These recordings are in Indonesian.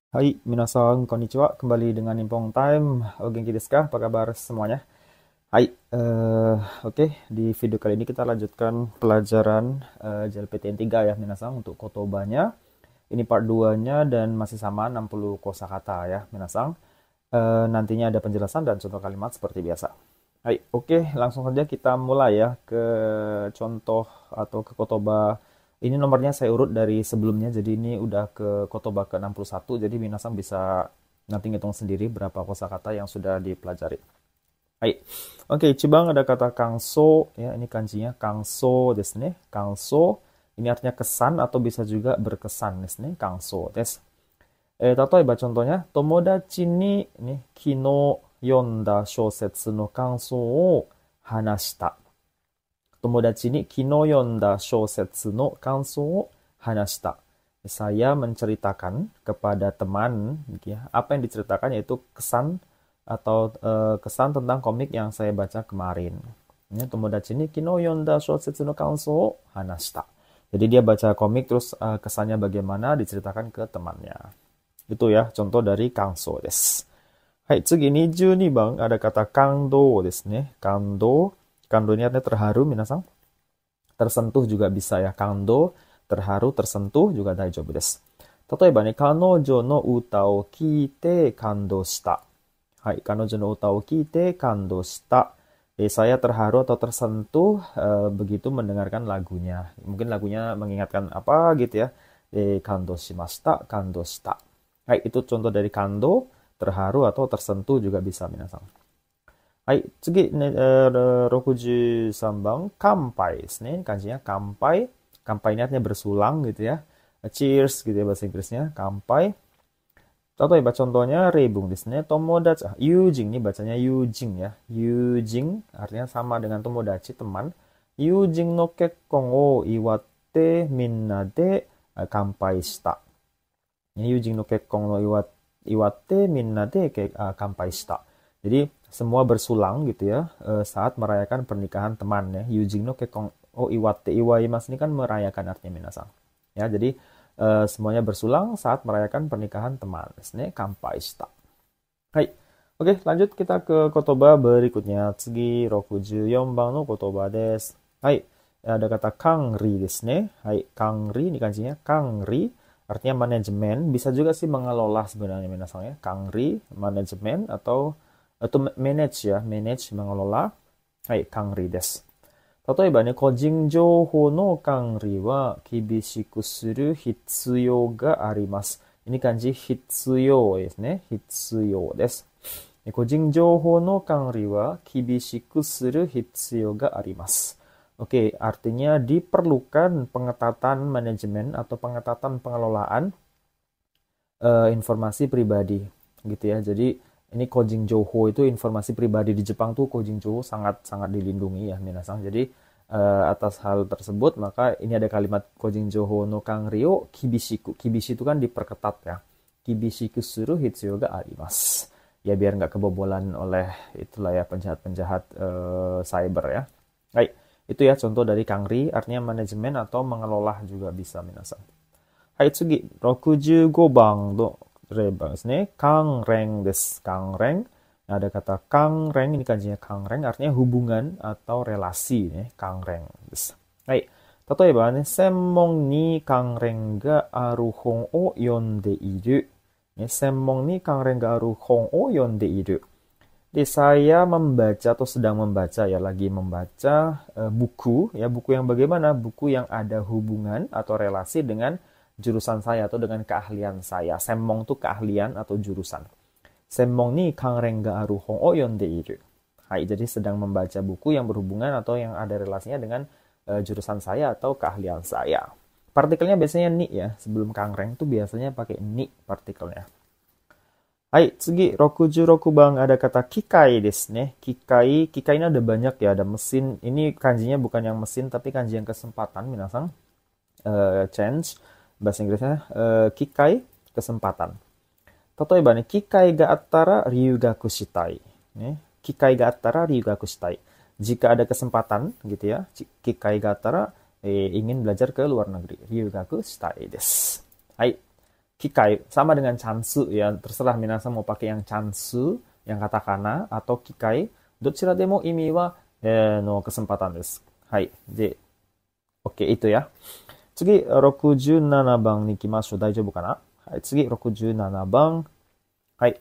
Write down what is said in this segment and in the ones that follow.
Hai, minasan, konnichiwa. Kembali dengan Nippon Time. O genki desu ka? Apa kabar semuanya? Hai, oke. Di video kali ini kita lanjutkan pelajaran JLPTN 3 ya, minasan, untuk kotobanya. Ini part 2-nya dan masih sama 60 kosakata ya, minasan. Nantinya ada penjelasan dan contoh kalimat seperti biasa. Hai, oke. Langsung saja kita mulai ya ke contoh atau ke kotoba. Ini nomornya saya urut dari sebelumnya, jadi ini udah ke kotoba ke 61, jadi minasang bisa nanti ngitung sendiri berapa kosakata yang sudah dipelajari. Hai. Oke, Cibang ada kata kangso, ya ini kanjinya kangso desu ne. Kangso, ini artinya kesan atau bisa juga berkesan desu ne. Kangso desu. Tatoeba contohnya, tomodachi ni kino yonda shousetsu no kansou o hanashita. Tomodachi ni kino yonda shousetsu no kansou o hanashita. Saya menceritakan kepada teman, ya, apa yang diceritakan yaitu kesan atau kesan tentang komik yang saya baca kemarin. Ya, tomodachi ni kino yonda shousetsu no kansou o hanashita. Jadi dia baca komik terus kesannya bagaimana diceritakan ke temannya. Itu ya contoh dari kangso desu. Hai, 次22番 ada kata kando desu ne. Kando. Kando ini artinya terharu, minasang. Tersentuh juga bisa ya. Kando, terharu, tersentuh juga daijoubu desu. 例えばね、彼女の歌を聞いて感動した。はい、彼女の歌を聞いて感動した。Saya terharu atau tersentuh begitu mendengarkan lagunya. Mungkin lagunya mengingatkan apa gitu ya. Kando shimashita, kando shita. Hai, itu contoh dari kando, terharu atau tersentuh juga bisa minasang. Hai, 次ね、63番、乾杯ですね。Kanjinya kampai. Kampai ini artinya bersulang gitu ya. Cheers gitu ya bahasa Inggrisnya. Kampai. Tatoeba contohnya rebung desu ne. Tomodachi. Yujing ini bacanya yujing ya. Yujing artinya sama dengan tomodachi, teman. Yujing no kekkon o iwatte minna de kampai shita. Yujing no kekkon no iwatte minna de kampai shita. Jadi semua bersulang gitu ya saat merayakan pernikahan teman ya. Yujing no kekkon o iwatte, iwaimasu ini kan merayakan artinya minasang. Ya, jadi semuanya bersulang saat merayakan pernikahan teman. Desu kanpai shita. Hai. Oke, lanjut kita ke kotoba berikutnya. Tsugi 64番の言葉です。Hai. Ada kata kangri desu ne. Hai, kangri ini kanjinya kangri artinya manajemen, bisa juga sih mengelola sebenarnya minasang ya. Kangri, manajemen atau manage ya, manage, mengelola. Hai, kangri desu. 例えばね、個人情報の管理は厳しくする必要があります。ini kanji 必要ですね。必要です。個人情報の管理は厳しくする必要があります。Oke, artinya diperlukan pengetatan manajemen atau pengetatan pengelolaan informasi pribadi, gitu ya. Jadi ini kojing jouho itu informasi pribadi di Jepang tuh kojing jouho sangat sangat dilindungi ya minasang. Jadi atas hal tersebut maka ini ada kalimat kojing jouho no kangri o kibishiku. Kibishi itu kan diperketat ya. Kibishiku suru hitsuyou ga arimasu. Ya biar nggak kebobolan oleh itulah ya penjahat-penjahat cyber ya. Baik, itu ya contoh dari kangri artinya manajemen atau mengelola juga bisa minasang. Hai, 次、65番の例文ですね。kangreng desu. Kangreng. Ada kata kangreng, ini kanjinya kangreng, artinya hubungan atau relasi. Kangreng desu. Hai. 例えばね、専門に関連がある本を読んでいる。専門に関連がある本を読んでいる。Jadi saya membaca atau sedang membaca ya, lagi membaca buku ya, buku yang bagaimana? Buku yang ada hubungan atau relasi dengan jurusan saya atau dengan keahlian saya. Semmong itu keahlian atau jurusan. Semmong ni kangreng ga aru hong o yondeiru. Hai, jadi sedang membaca buku yang berhubungan atau yang ada relasinya dengan jurusan saya atau keahlian saya. Partikelnya biasanya ni ya, sebelum kangreng itu biasanya pakai ni partikelnya. Hai, 次、66番 ada kata kikai desu ne. Kikai, kikai ini ada banyak ya, ada mesin. Ini kanjinya bukan yang mesin, tapi kanji yang kesempatan, minasang. Change. Bahasa Inggrisnya kikai, kesempatan. 例えばね、機会があったら留学したい。ね、機会があったら留学したい。Jika ada kesempatan gitu ya, kikai ga attara ingin belajar ke luar negeri. Ryugaku shitai desu. Hai. kikai sama dengan chansu ya. Terserah minasan mau pakai yang chansu, yang katakana atau kikai. Dochira demo imi wa no kesempatan desu. Hai. De, oke itu ya. 次、67番に行きましょう。大丈夫かな？はい、次、67番。はい。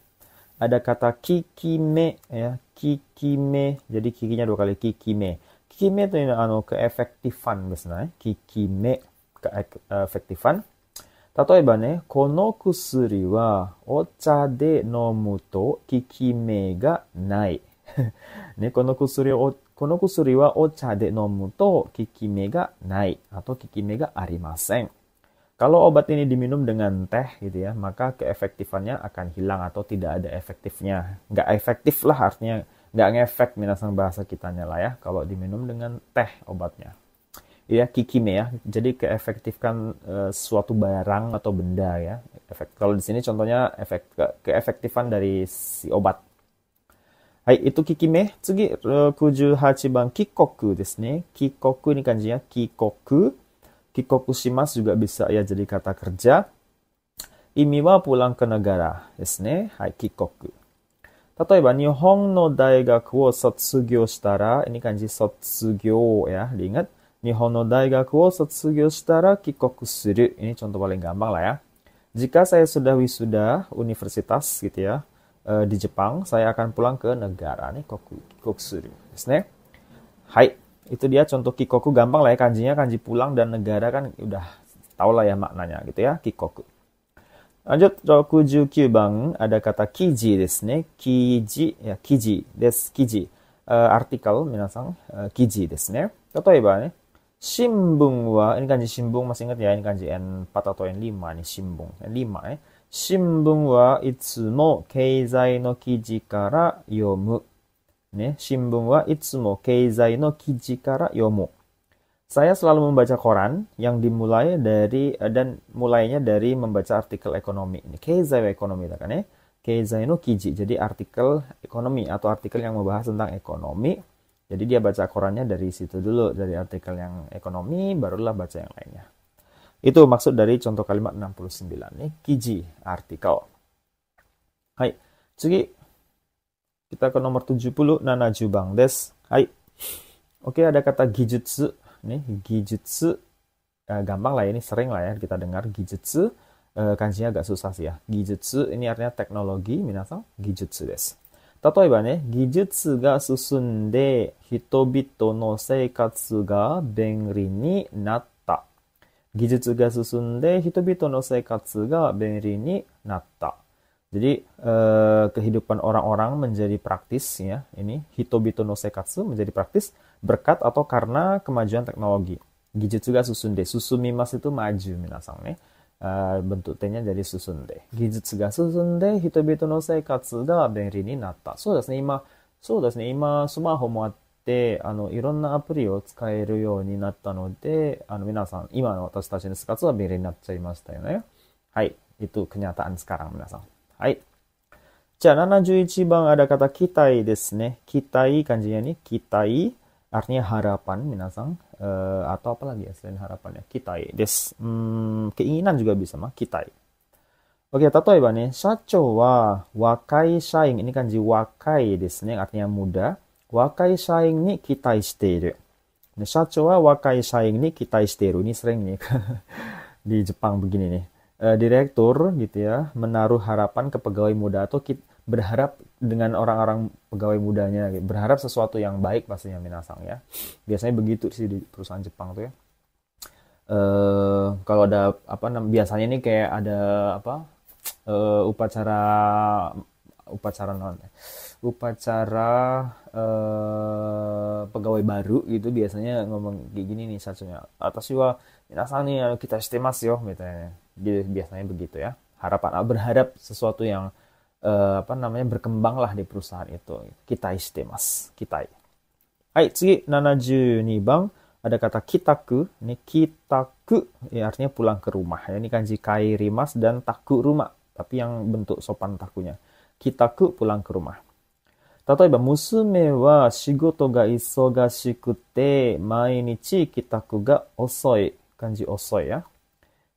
Ada kata kikime ya, kikime. Jadi kikinya 2 kali kikime. Kikime itu keefektifan misalnya. Kikime, keefektifan. 例えばね、この薬はお茶で飲むと効き目がない。ね、この薬はお茶で飲むと効き目がないatau 効き目がありません。Kalau obat ini diminum dengan teh gitu ya, maka keefektifannya akan hilang atau tidak ada efektifnya. Nggak efektif lah artinya, nggak ngefek minasang bahasa kitanya lah ya, kalau diminum dengan teh obatnya. Ya, kikime ya. Jadi keefektifkan suatu barang atau benda ya. Kalau di sini contohnya keefektifan dari si obat. Hai, itu kikime. Tsugi, 68番、kikoku desu ne. Kikoku ini kanjinya kikoku. Kikoku shimasu juga bisa ya jadi kata kerja. Imi wa pulang ke negara desu ne. Hai, kikoku. 例えば、日本の大学を卒業したら、ini kanji 卒業ya, diingat. 日本の大学を卒業したら帰国する. Ini contoh paling gampang lah ya. Jika saya sudah wisuda universitas gitu ya, di Jepang, saya akan pulang ke negara. Nih, kikoku suru. Desu ne. Hai, itu dia contoh kikoku gampang lah ya. Kanjinya kanji pulang dan negara kan udah tau lah ya maknanya gitu ya, kikoku. Lanjut, 69番, ada kata kiji desu ne. Kiji, ya, kiji desu, kiji. Artikel, minasang, kiji desu ne. 例えばね、新聞は、ini kanji shimbung masih ingat ya, ini kanji N4 atau N5 nih, shimbung. N5 ya. 新聞はいつも経済の記事から読む。ね、新聞はいつも経済の記事から読む. Saya selalu membaca koran yang dimulai dari dan mulainya dari membaca artikel ekonomi. Ini keizai ekonomi kan ya. Keizai no kiji. Jadi artikel ekonomi atau artikel yang membahas tentang ekonomi. Jadi dia baca korannya dari situ dulu, dari artikel yang ekonomi, barulah baca yang lainnya. Itu maksud dari contoh kalimat 69 nih, kiji, artikel. Hai, tsugi. Kita ke nomor 70, 70番です. Hai. Oke, ada kata gijutsu. Nih, gijutsu. Gampang lah ini, sering lah ya kita dengar gijutsu. Kanjinya agak susah sih ya. Gijutsu ini artinya teknologi, minasan, gijutsu desu. 例えばね、技術が進んで人々の生活が便利になった。技術が進んで人々の生活が便利になった。Jadi kehidupan orang-orang menjadi praktis ya. Ini hitobito no sekatsu menjadi praktis berkat atau karena kemajuan teknologi. Gijutsu ga susunde. Susumimasu itu maju minasang ne. Bentuk T-nya jadi susunde. Gijutsu ga susunde hitobito no seikatsu ga benri ni natta. そうですね、今スマホもあっていろんなアプリを使えるようになったので皆さん今の私たちの生活は便利になっちゃいましたよね。はい、itu kenyataan sekarang 皆さん。はい。じゃあ71番 ada kata kitai ですね。kitai kanjinya nih kitai artinya harapan minasang atau apa lagi ya selain harapan ya, kitai des. Keinginan juga bisa mah kitai. Oke, 例えばね、社長は若い社員、ini kanji wakai desu ne, artinya muda. Wakai shaing ni kitai shiteiru.社長は若い社員に期待している. Ini sering nih di Jepang begini nih. Direktur gitu ya, menaruh harapan ke pegawai muda atau berharap dengan orang-orang pegawai mudanya, berharap sesuatu yang baik pastinya minasang ya. Biasanya begitu sih di perusahaan Jepang tuh ya. Kalau ada biasanya nih kayak ada upacara pegawai baru gitu, biasanya ngomong kayak gini nih satunya. Atashi wa minasang nih kita shitemasu yo misalnya. Biasanya begitu ya. Berharap sesuatu yang berkembang lah di perusahaan itu. Kitai shitemasu. Kitai. Hai, tsugi 72 番. Ada kata kitaku. Ini kitaku ya, artinya pulang ke rumah. Ya, ini kanji kairimas dan taku rumah. Tapi yang bentuk sopan takunya. Kitaku pulang ke rumah. 例えば、娘は仕事が忙しくて毎日帰宅が遅い. Kanji 遅い ya.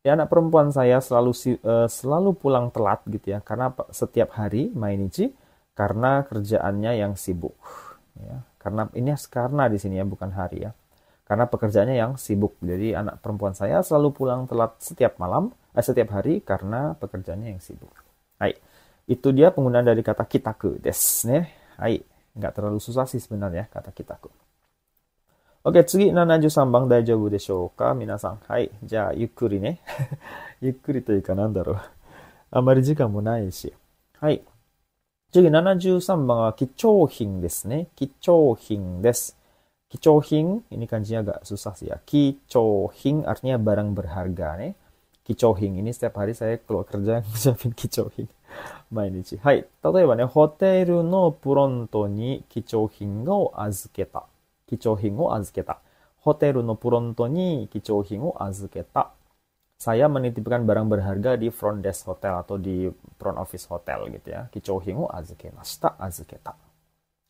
Ya, anak perempuan saya selalu pulang telat gitu ya, karena setiap hari mainichi, karena kerjaannya yang sibuk. Ya, karena di sini ya, bukan hari ya. Karena pekerjaannya yang sibuk. Jadi anak perempuan saya selalu pulang telat setiap hari karena pekerjaannya yang sibuk. Hai. Itu dia penggunaan dari kata kitaku desu ne. Hai. Nggak terlalu susah sih sebenarnya kata kitaku. Oke, 次、73番大丈夫でしょうか皆さん。はい。じゃあ、ゆっくりね。ゆっくりというかなんだろう。あまり時間もないし。はい。次、73番は貴重品ですね。貴重品です。貴重品, ini kanjinya agak susah sih ya. Kichohin artinya barang berharga nih. Kichohin ini setiap hari saya keluar kerja ngucapin kichohin. Mainichi. Hai. 例えばね、ホテルのフロントに貴重品を預けた。貴重品を預けた。ホテルのフロントに貴重品を預けた。Saya menitipkan barang berharga di front desk hotel atau di front office hotel gitu ya. Kichohin wo azukemashita, azuketa.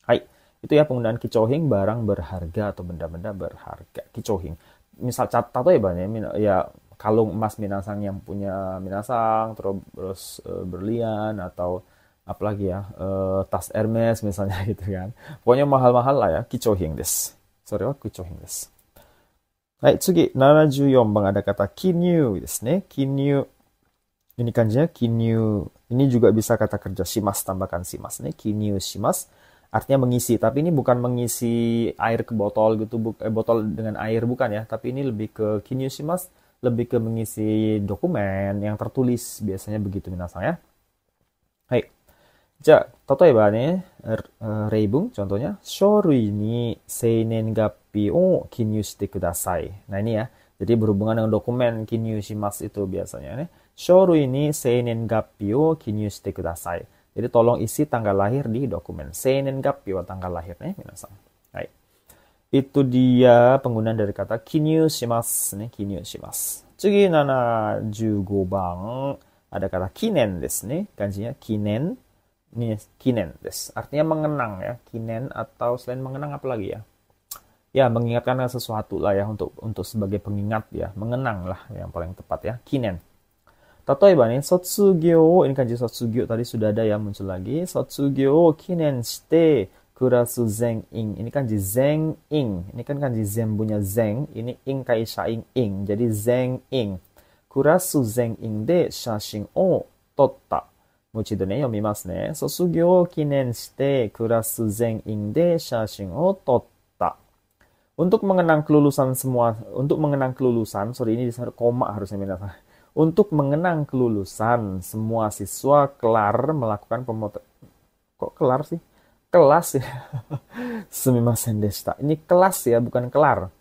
Hai. Itu ya penggunaan kichohin, barang berharga atau benda-benda berharga. Kichohin. Misal tato ya kalung emas minasang yang punya minasang, terus berlian atau apalagi ya, tas Hermes misalnya gitu kan. Pokoknya mahal-mahal lah ya, kichohin desu. Sorry wa kichohin desu. Hai, 次、74番ada kata kinyu desu ne. Kinyu. Ini kanjinya kinyu. Ini juga bisa kata kerja shimasu, tambahkan shimasu ne. Kinyu shimasu. Artinya mengisi, tapi ini bukan mengisi air ke botol gitu, botol dengan air bukan ya, tapi ini lebih ke kinyu shimasu, lebih ke mengisi dokumen yang tertulis, biasanya begitu minasang ya. Hai. Ja, totoeba ne, reibung contohnya, shorui ni seinen gappi o kinyu shite kudasai. Nah ini ya, jadi berhubungan dengan dokumen kinyu shimasu itu biasanya ne. Shorui ni seinen gappi o kinyu shite kudasai. Jadi tolong isi tanggal lahir di dokumen. Seinen gappi wa tanggal lahirnya minasang. Hai. Itu dia penggunaan dari kata kinyu shimasu ne, kinyu shimasu. Tsugi 75番 ada kata kinen desu ne. Kanjinya kinen. Ini kinen desu. Artinya mengenang ya. Kinen atau selain mengenang apa lagi ya? Ya, mengingatkan sesuatu lah ya untuk sebagai pengingat ya. Mengenang lah yang paling tepat ya. Kinen. Tatoeba nih, sotsugyo, ini kanji sotsugyo tadi sudah ada ya muncul lagi. Sotsugyo kinen shite kurasu zen in. Ini kanji zen in. Ini kan kanji zen punya zen. Ini in kaisha in. Jadi zen in. Kurasu zen in de shashin o totta. もう一度ね、読みますね。卒業を記念してクラス全員で写真を撮った。Untuk mengenang kelulusan, sorry ini di koma harusnya minasang. Untuk mengenang kelulusan, semua siswa kelar melakukan pemotretan. Kok kelar sih? Kelas ya. Sumimasen deshita. Ini kelas ya, bukan kelar.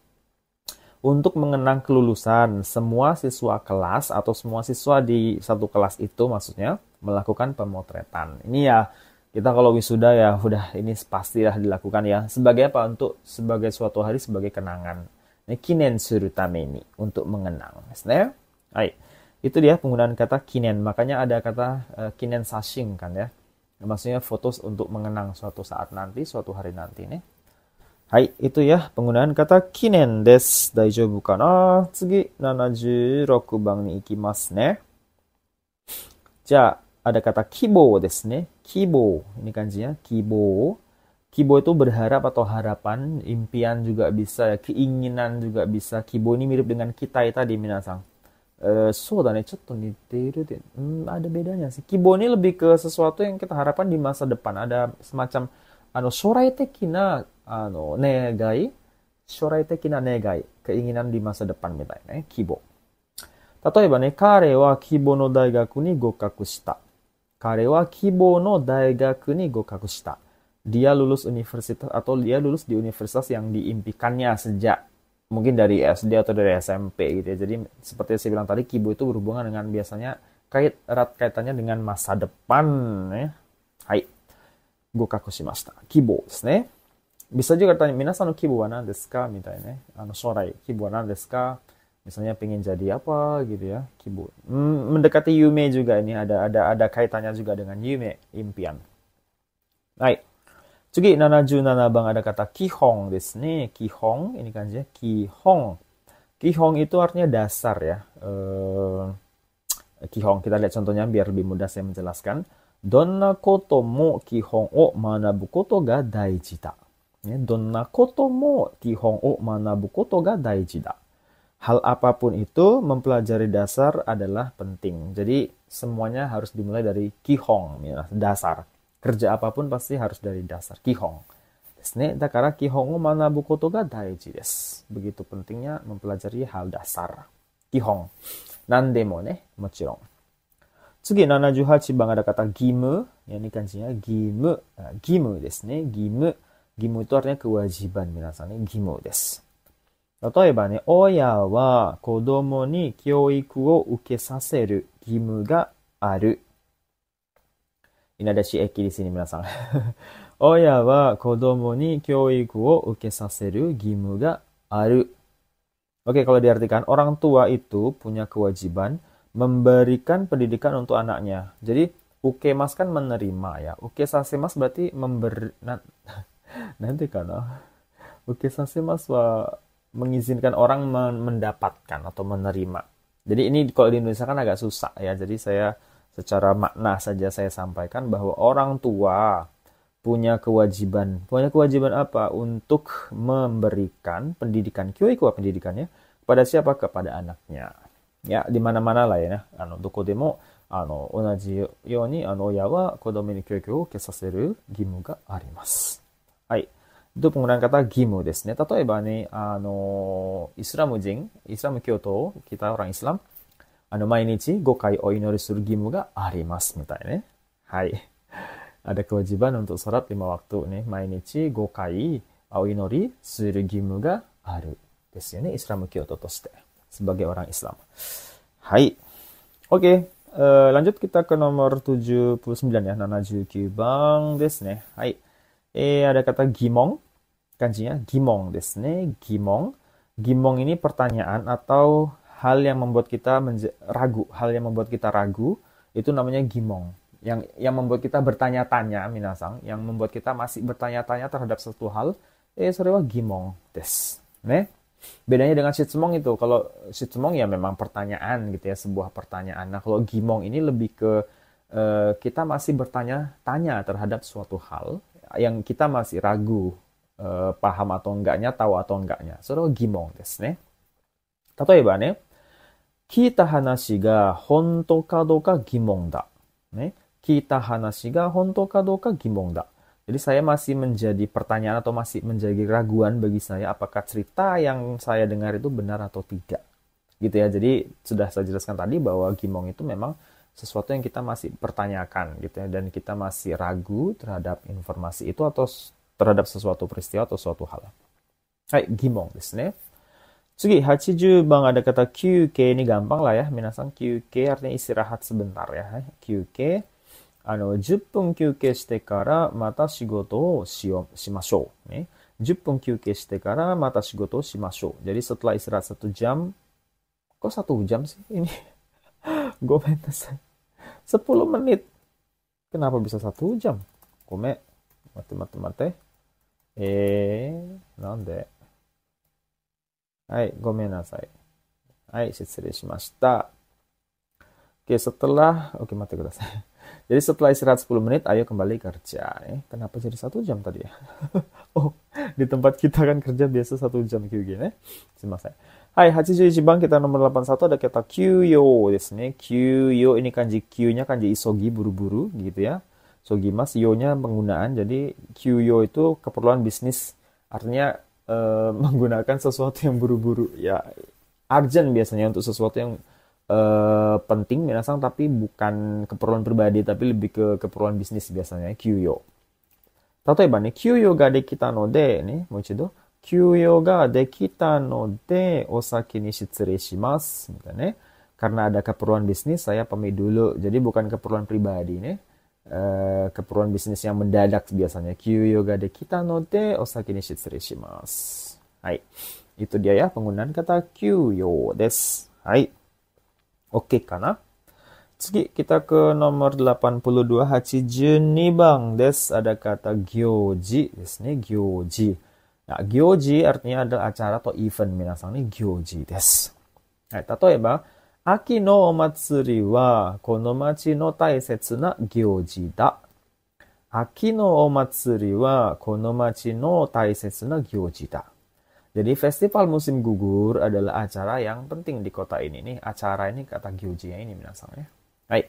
Untuk mengenang kelulusan, semua siswa kelas atau semua siswa di satu kelas itu maksudnya melakukan pemotretan. Ini ya, kita kalau wisuda ya udah ini pastilah dilakukan ya. Sebagai apa? Sebagai suatu hari, sebagai kenangan. Kinen suru tameni, untuk mengenang. Hai. Itu dia penggunaan kata kinen. Makanya ada kata kinen sashin kan ya. Maksudnya foto untuk mengenang suatu saat nanti, suatu hari nanti nih. Hai, itu ya penggunaan kata kinen desu. Daijoubu kana? Tsugi 76番に行きますね。じゃあ、ada kata kibo desu ne. Kibo. Ini kanjinya kibo. Kibo itu berharap atau harapan, impian juga bisa, keinginan juga bisa. Kibo ini mirip dengan kitai tadi minasang. Soda ne, chotto niteiru de. Ada bedanya sih. Kibo ini lebih ke sesuatu yang kita harapkan di masa depan. Ada semacam shorai tekina negai. Shorai tekina negai. Keinginan di masa depan mitai. Kibo. Tatoeba ne, kare wa kibo no daigaku ni gokaku shita. Kare wa kibo no daigaku ni gokaku shita. Dia lulus universitas atau dia lulus di universitas yang diimpikannya sejak mungkin dari SD atau dari SMP gitu ya. Jadi seperti saya bilang tadi, kibo itu berhubungan dengan biasanya erat kaitannya dengan masa depan ya. Hai. Gokaku shimashita. Kibo desu ne. Bisa juga tanya, minasan no kibo wa nan desu ka? Mitai ne. Shorai, kibo wa nan desu ka? Misalnya pengen jadi apa gitu ya. Kibo. Mendekati yume juga ini ada kaitannya juga dengan yume, impian. Hai. 次、77番 ada kata kihong desu ne. Kihong, ini kanji ya. Kihong. Kihong itu artinya dasar ya. Kihong, kita lihat contohnya biar lebih mudah saya menjelaskan. Donna koto mo kihong o manabu koto ga daiji da. Ya, donna koto mo kihong o manabu koto ga daiji da. Hal apapun itu, mempelajari dasar adalah penting. Jadi, semuanya harus dimulai dari kihong, ya, dasar. Kerja apapun pasti harus dari dasar, kihong. Dakara kihong o manabu koto ga daiji desu. Begitu pentingnya mempelajari hal dasar. Kihong. Nandemo ne, mochiron. 次、78番ada kata gimu. Ya, ini kanjinya gimu. Gimu desu ne, gimu. Gimu itu artinya kewajiban, minasan ne, gimu desu. 例えばね、親は子供に教育を受けさせる義務がある。Ini ada shieki di sini, minasan. 親は子供に教育を受けさせる義務がある。Oke, kalau diartikan, orang tua itu punya kewajiban memberikan pendidikan untuk anaknya. Jadi, ukemas kan menerima ya. Ukesasemas berarti memberi... Nanti kana. Ukesasemas wa mengizinkan orang mendapatkan atau menerima. Jadi ini kalau di Indonesia kan agak susah ya. Jadi saya secara makna saja saya sampaikan bahwa orang tua punya kewajiban. Punya kewajiban apa? Untuk memberikan pendidikan. Kyoiku wa pendidikannya kepada siapa? Kepada anaknya. Ya, di mana-mana lah ya. Doko demo onaji yoni oya wa kodomo ni kyoiku o ukesaseru gimu ga arimasu. Hai. Itu penggunaan kata gimu desu ne. Tatoeba ne, Islam kyoto, kita orang Islam, mainichi 5 回 o inori suru gimu ga arimasu, mitai ne. Hai. Ada kewajiban untuk sholat 5 waktu ne. Mainichi 5 回 o inori suru gimu ga aru. Desu ne, Islam kyoto toshite. Sebagai orang Islam. Hai. Oke. Lanjut kita ke nomor 79 ya. 79 bang desu ne. Hai. Ada kata gimong, kanjinya gimong desu ne, gimong. Gimong ini pertanyaan atau hal yang membuat kita ragu, hal yang membuat kita ragu, itu namanya gimong. Yang membuat kita bertanya-tanya, minasang, yang membuat kita masih bertanya-tanya terhadap satu hal, sore wa gimong desu ne. Bedanya dengan shitsumong itu, kalau shitsumong ya memang pertanyaan gitu ya, sebuah pertanyaan. Nah, kalau gimong ini lebih ke kita masih bertanya-tanya terhadap suatu hal yang kita masih ragu, paham atau enggaknya, tahu atau enggaknya. So, gimong desu ne. Tatoeba ne, kita hanashi ga honto ka douka gimong da. Ne? Kita hanashi ga honto ka douka gimong da. Jadi saya masih menjadi pertanyaan atau masih menjadi raguan bagi saya apakah cerita yang saya dengar itu benar atau tidak. Gitu ya. Jadi sudah saya jelaskan tadi bahwa gimong itu memang sesuatu yang kita masih pertanyakan gitu ya, dan kita masih ragu terhadap informasi itu atau terhadap sesuatu peristiwa atau suatu hal. Hai, gimong desu ne. Tsugi, 80 bang ada kata kyuke, ini gampang lah ya. Minasan, kyuke artinya istirahat sebentar ya. Kyuke, 10分休憩してからまた仕事をしましょう。ね。10分休憩してからまた仕事をしましょう。Jadi setelah istirahat 1 jam, kok 1 jam sih ini? Gomen nasai. 10 menit. Kenapa bisa 1 jam? Gome. Mate. Nande? Hai, gomen nasai. Hai, shitsurei shimashita. Oke, mate kudasai. Jadi setelah istirahat 10 menit, ayo kembali kerja. Kenapa jadi 1 jam tadi ya? Oh, di tempat kita kan kerja biasa 1 jam kyuge ne. Sumimasen. Hai, 81 bang, kita nomor 81 ada kata kyuyo desu ne. Kyuyo, ini kanji Q-nya kanji isogi, buru-buru gitu ya. Sogimas, yo-nya penggunaan. Jadi kyuyo itu keperluan bisnis. Artinya menggunakan sesuatu yang buru-buru. Ya, urgent biasanya untuk sesuatu yang penting, minasang, tapi bukan keperluan pribadi, tapi lebih ke keperluan bisnis biasanya. Kyuyo. Tatoeba ne, kyuyo ga dekita no de, ne, moichido. Kyuyo ga dekita no de osaki ni shitsurei shimasu. Ne. Karena ada keperluan bisnis, saya pamit dulu. Jadi bukan keperluan pribadi, ne. Keperluan bisnis yang mendadak biasanya. Kyuyo ga dekita no de osaki ni shitsurei shimasu. Hai. Itu dia ya penggunaan kata kyuyo desu. Hai. Oke kana? Tsugi, kita ke nomor 82, 82 bang desu. Ada kata gyoji desu ne, gyoji. Nah, gyoji artinya adalah acara atau event. Minasang ni gyoji desu. Hai, tatoeba, Aki no omatsuri wa kono machi no taisetsu na gyoji da. Aki no omatsuri wa kono machi no taisetsu na gyoji da. Jadi festival musim gugur adalah acara yang penting di kota ini. Nih, acara ini kata gyoji ini minasang ya. Hai,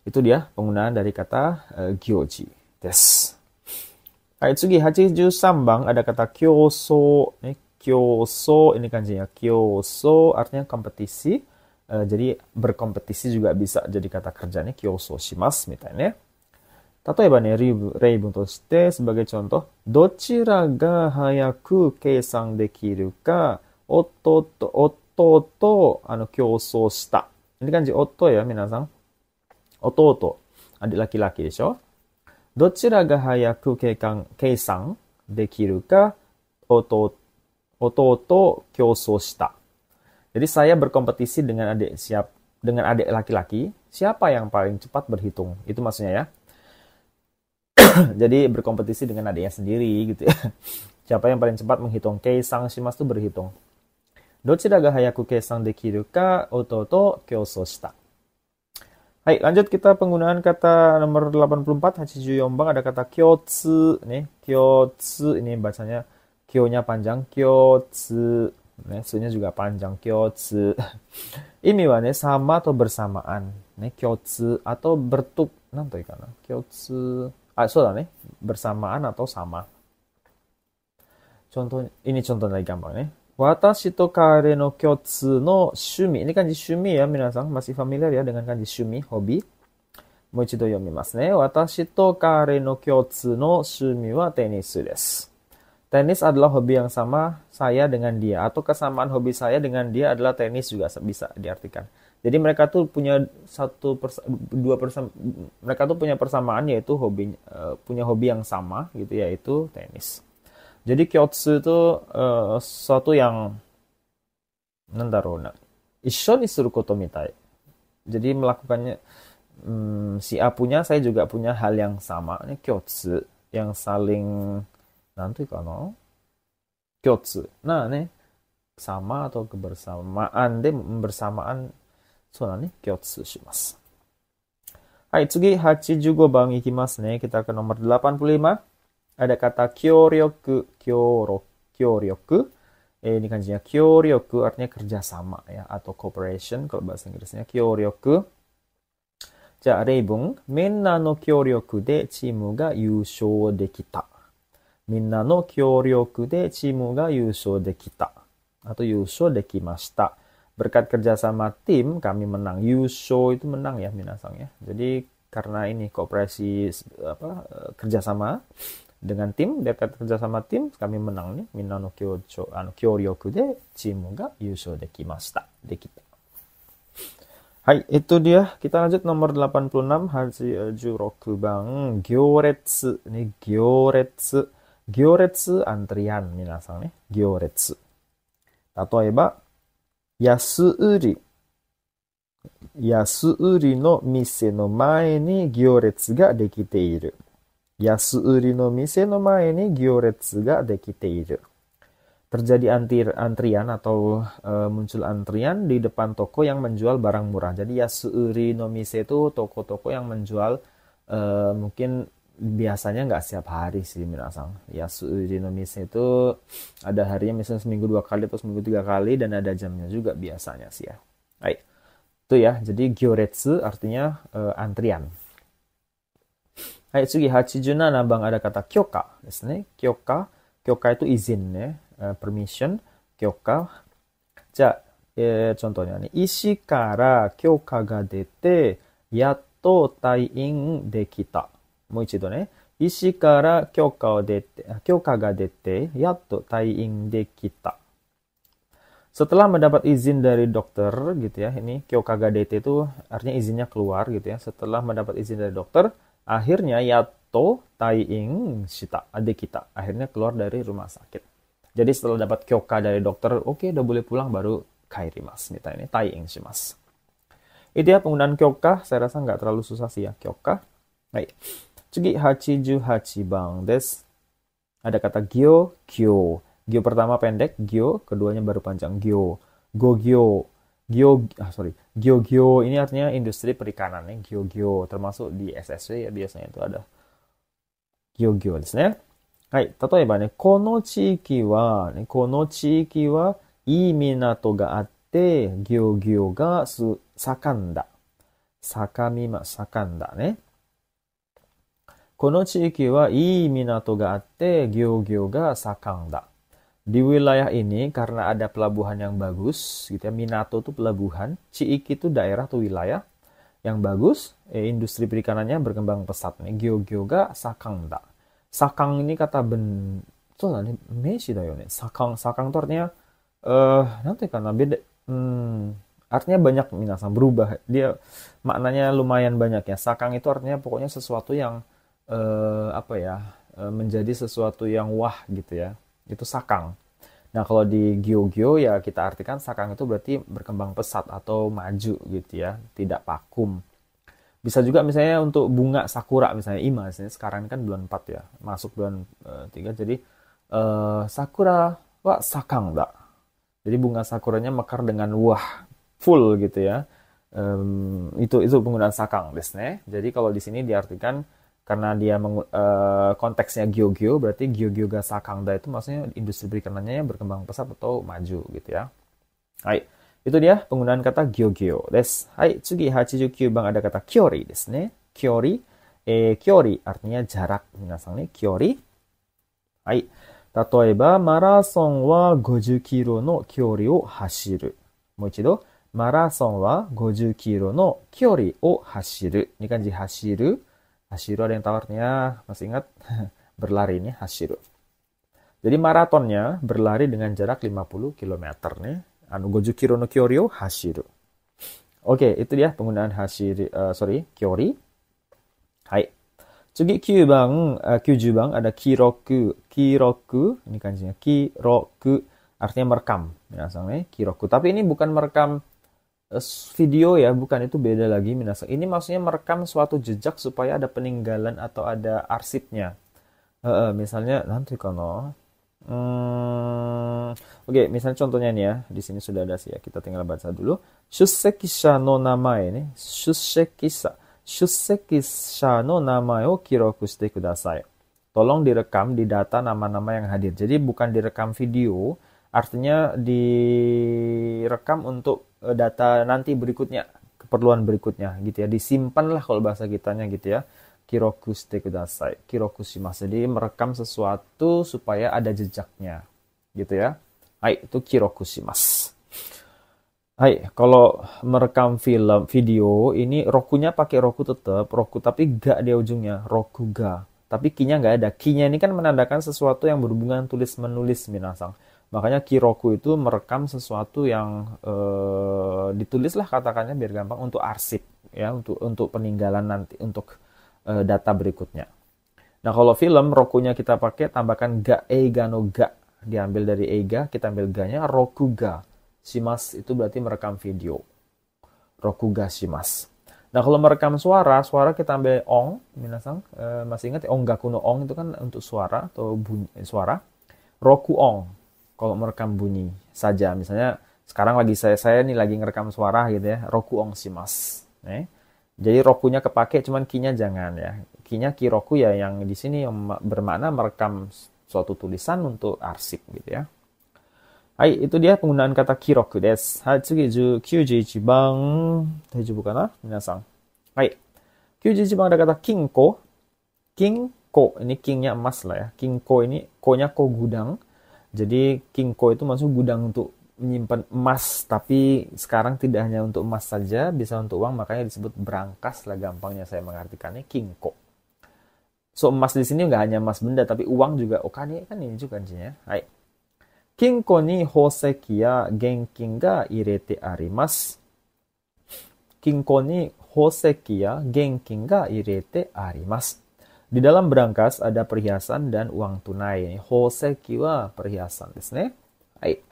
itu dia penggunaan dari kata gyoji desu. Hai, tsugi 83 bang ada kata kyoso. Nih, kyoso ini kanjinya kyoso artinya kompetisi. Jadi berkompetisi juga bisa jadi kata kerjanya kyoso shimasu mitanya. Tatoeba ne reibun to shite sebagai contoh, dochira ga hayaku keisan dekiru ka otto to kyoso shita. Ini kanji otto ya minasang. Ototo, adik laki-laki desho. Dochira ga hayaku keisan dekiru ka ototo kyoso shita. Jadi saya berkompetisi dengan adik laki-laki, siapa yang paling cepat berhitung? Itu maksudnya ya. Jadi berkompetisi dengan adiknya sendiri gitu ya. Siapa yang paling cepat menghitung? Keisang shimasu itu berhitung. Dochira ga hayaku keisang dekiru ka ototo kyoso shita. Hai, lanjut kita penggunaan kata nomor 84 84 bang ada kata kyotsu nih. Kyotsu ini bacanya kyo-nya panjang, kyotsu. Nih, su-nya juga panjang, kyotsu. Ini wa ne sama atau bersamaan. Nih, kyotsu atau bertuk nanti kana. Kyotsu bersamaan atau sama. Ini contoh lagi gampang nih. Watashi to kare no kyotsu no shumi. Ini kanji shumi ya, minasang. Masih familiar ya dengan kanji shumi, hobi. Mo ichido yomimasu ne. Watashi to kare no kyotsu no shumi wa tenis desu. Tenis adalah hobi yang sama saya dengan dia. Atau kesamaan hobi saya dengan dia adalah tenis juga bisa diartikan. Jadi mereka tuh punya mereka tuh punya persamaan yaitu punya hobi yang sama gitu yaitu tenis. Jadi kyotsu itu sesuatu yang issho ni suru koto mitai. Jadi melakukannya si A punya, saya juga punya hal yang sama. Ini kyotsu yang saling nanti kana kyotsu. Nah, nih sama atau kebersamaan bersamaan. Kyotsu shimasu. Hai, tsugi 85 bang ikimasu ne. Kita ke nomor 85. Ada kata kyoryoku. Kyoryoku. Ini kanjinya kyoryoku artinya kerjasama ya atau cooperation kalau bahasa Inggrisnya kyoryoku. Ja, reibun. Minna no kyoryoku de chimu ga yūshō dekita. Minna no kyoryoku de chimu ga yūshō dekita. Atau yūshō dekimashita. Berkat kerjasama tim, kami menang. Yusho itu menang ya, minasang ya. Jadi, karena ini kooperasi kerjasama dengan tim, berkat kerjasama tim, kami menang nih. Minna no kyoryoku de chimu ga yusho dekimashita. Dekita. Hai, itu dia. Kita lanjut nomor 86, 86 bang. Gyoretsu. Ini gyoretsu. Gyoretsu antrian, minasang nih. Gyoretsu. Tatoeba, Yasuuri no mise no mae ni gyoretsu ga dekite iru. Yasuuri no mise no mae ni gyoretsu ga dekite iru. Terjadi antrian atau muncul antrian di depan toko yang menjual barang murah. Jadi yasuuri no mise itu toko-toko yang menjual mungkin biasanya nggak setiap hari sih minasang. Yasuuri no mise itu ada harinya misalnya seminggu 2 kali atau seminggu 3 kali dan ada jamnya juga biasanya sih ya. Baik. Itu ya. Jadi gyoretsu artinya antrian. Hai, tsugi 87 bang ada kata kyoka desu ne. Kyoka. Kyoka itu izin ya. Permission. Kyoka. Ja, contohnya nih. Ishi kara kyoka ga dete yatto taiin dekita. もう一度ね。医師から許可が出て、やっと退院できた. Setelah mendapat izin dari dokter, gitu ya. Ini kyoka ga dete itu artinya izinnya keluar, gitu ya. Setelah mendapat izin dari dokter, akhirnya yatto taiin shita, dekita. Akhirnya keluar dari rumah sakit. Jadi setelah dapat kyoka dari dokter, oke, udah boleh pulang, baru kairimasu. Ini taiin shimasu. Itu ya penggunaan kyoka. Saya rasa nggak terlalu susah sih ya, kyoka. Baik. 次、88番です。Ada kata gyo, kyo. Gyo pertama pendek, gyo, keduanya baru panjang, gyo. Go gyo. Gyo gyo ini artinya industri perikanan ya, gyo gyo. Termasuk di SSW ya biasanya itu ada gyo gyo ですね。はい。例えばね、この地域は、いい港があって、漁業が盛んだ。盛んだね。この地域はいい港があって、漁業が盛んだ。Di wilayah ini karena ada pelabuhan yang bagus, gitu ya. Minato itu pelabuhan, Ciiki itu daerah atau wilayah yang bagus, industri perikanannya berkembang pesat nih. Gyogyo ga sakang da. Sakang ini kata meishi da yo ne. Sakang itu artinya nanti karena beda artinya banyak minasan berubah. Dia maknanya lumayan banyak ya. Sakang itu artinya pokoknya sesuatu yang menjadi sesuatu yang wah gitu ya. Itu sakang. Nah, kalau di Gyogyo ya kita artikan sakang itu berarti berkembang pesat atau maju gitu ya, tidak vakum. Bisa juga misalnya untuk bunga sakura misalnya ima, misalnya sekarang kan bulan 4 ya, masuk bulan 3 jadi sakura wa sakang da. Jadi bunga sakuranya mekar dengan wah full gitu ya. Itu penggunaan sakang desu ne. Jadi kalau di sini diartikan karena dia konteksnya gyogyo, berarti gyogyo ga sakangda itu maksudnya industri perikanannya yang berkembang pesat atau maju gitu ya. Hai, itu dia penggunaan kata gyogyo desu. Hai, tsugi 89番 ada kata kyori desu ne. Kyori, kyori artinya jarak minasan ne, kyori. Hai, 例えばマラソンは50キロの距離を走る。もう一度、マラソンは50キロの距離を走る。Ini kanji hashiru. Hashiru ada yang tahu artinya, masih ingat? Berlari nih, hashiru. Jadi maratonnya berlari dengan jarak 50 km nih. 50 kilo no kyori o hashiru. Oke, itu dia penggunaan kyori. Hai. Tsugi 90番 ada kiroku. Kiroku, ini kanjinya kiroku, artinya merekam. Minasan kiroku. Tapi ini bukan merekam video ya, bukan, itu beda lagi minasan. Ini maksudnya merekam suatu jejak supaya ada peninggalan atau ada arsipnya. Misalnya nanti kono. Oke, misalnya contohnya nih ya, di sini sudah ada sih ya, kita tinggal baca dulu. Shussekisha no namae nih. Shussekisha no namae o kiroku shite kudasai. Tolong direkam, didata nama-nama yang hadir. Jadi bukan direkam video, artinya direkam untuk data nanti berikutnya, keperluan berikutnya gitu ya. Disimpan lah kalau bahasa kitanya gitu ya. Kiroku shite kudasai. Kiroku shimasu. Jadi merekam sesuatu supaya ada jejaknya gitu ya. Hai, itu kiroku shimasu. Hai, kalau merekam video ini rokunya pakai roku tetap, roku tapi ga di ujungnya, roku ga. Tapi kinya nggak ada. Kinya ini kan menandakan sesuatu yang berhubungan tulis-menulis minasang. Makanya kiroku itu merekam sesuatu yang ditulis lah katakannya biar gampang untuk arsip ya, untuk peninggalan nanti, untuk data berikutnya. Nah, kalau film rokunya kita pakai tambahkan ga, eiga no ga, diambil dari eiga, kita ambil ga-nya, rokuga shimas itu berarti merekam video. Rokuga shimas. Nah, kalau merekam suara kita ambil ong, minasang masih ingat onggaku no ong itu kan untuk suara atau bunyi suara. Roku ong kalau merekam bunyi saja, misalnya sekarang lagi saya nih lagi ngerekam suara gitu ya, roku ong shimas. Jadi rokunya kepake, cuman kinya jangan ya. Kinya kiroku ya yang di sini yang bermakna merekam suatu tulisan untuk arsip gitu ya. Hai, itu dia penggunaan kata kiroku desu. Hai, tsugi 91番. Daijoubu kana? Minasan. Hai. 91番ada kata kinko. Kinko, ini kingnya emas lah ya. Kinko ini, ko-nya ko gudang. Jadi kinko itu maksud gudang untuk menyimpan emas, tapi sekarang tidak hanya untuk emas saja, bisa untuk uang, makanya disebut brankas lah gampangnya saya mengartikannya kinko. So emas di sini nggak hanya emas benda, tapi uang juga. Okane kan ini juga kanjinya. Hai. Kinko ni hoseki ya genkin ga irete arimasu. Kinko ni hoseki ya genkin ga irete arimasu. Di dalam brankas ada perhiasan dan uang tunai. Hoseki wa perhiasan desu ne. Hai.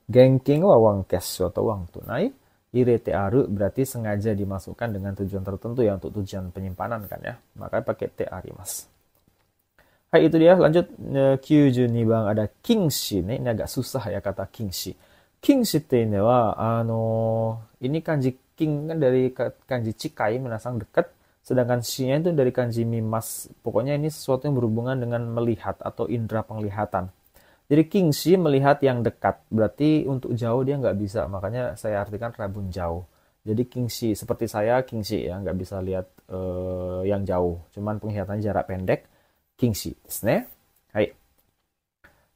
Genkin wa uang cash atau uang tunai. Irete aru berarti sengaja dimasukkan dengan tujuan tertentu ya, untuk tujuan penyimpanan kan ya. Makanya pakai te arimasu. Hai, itu dia. Lanjut. 92 ada kingshi nih. Ini agak susah ya kata kingshi. Kingshi itu ini wa, ini kanji king kan dari kanji cikai, menasang dekat. Sedangkan shi-nya itu dari kanji mimas. Pokoknya ini sesuatu yang berhubungan dengan melihat atau indera penglihatan. Jadi kingshi melihat yang dekat. Berarti untuk jauh dia nggak bisa. Makanya saya artikan rabun jauh. Jadi kingshi, seperti saya kingshi ya. Nggak bisa lihat yang jauh. Cuman penglihatan jarak pendek. Kingshi desu ne. Hai.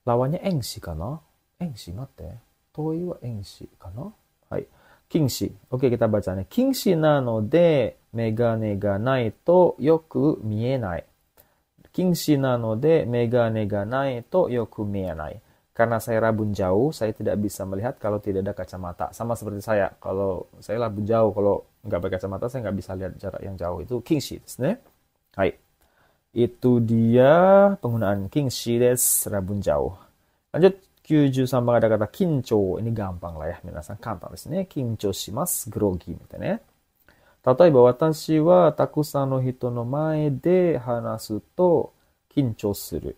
Lawannya engshi kana? Engshi matte. Toi wa engshi kana? Hai. Kingshi. Oke, kita baca nih. Kingshi nanode megane ga nai to yoku mienai. Kingshi nanode megane ga nai to yoku mienai. Karena saya rabun jauh, saya tidak bisa melihat kalau tidak ada kacamata. Sama seperti saya. Kalau saya rabun jauh, kalau nggak pakai kacamata, saya nggak bisa lihat jarak yang jauh. Itu kingshi desu ne. Hai. Itu dia penggunaan kingshi desu, rabun jauh. Lanjut. 93番ada kata kincho. Ini gampang lah ya. Minasan kantan desu ne. Kincho shimasu. Grogi. Mita ne. 例えば私はたくさんの人の前で話すと緊張する。